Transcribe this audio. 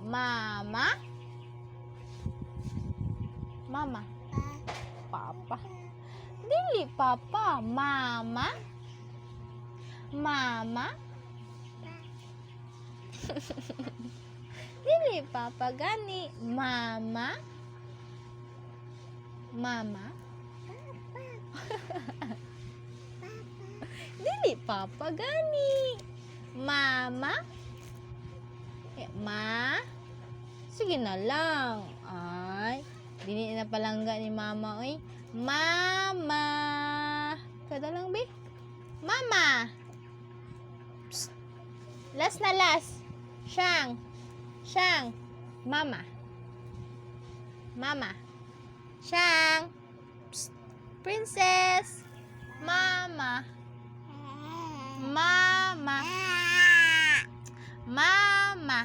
Mama. Mama. Papa. Dili papa. Mama. Mama. Dili papa gani. Mama. Mama. Dili papa gani. Mama. Ma. Sige na lang. Ay, dili na palangga ni mama oy. Mama. Kada lang be. Mama. Psst. Last na last. Siyang. Siyang. Mama. Mama. Siyang. Psst. Princess. Mama. Mama. Mama.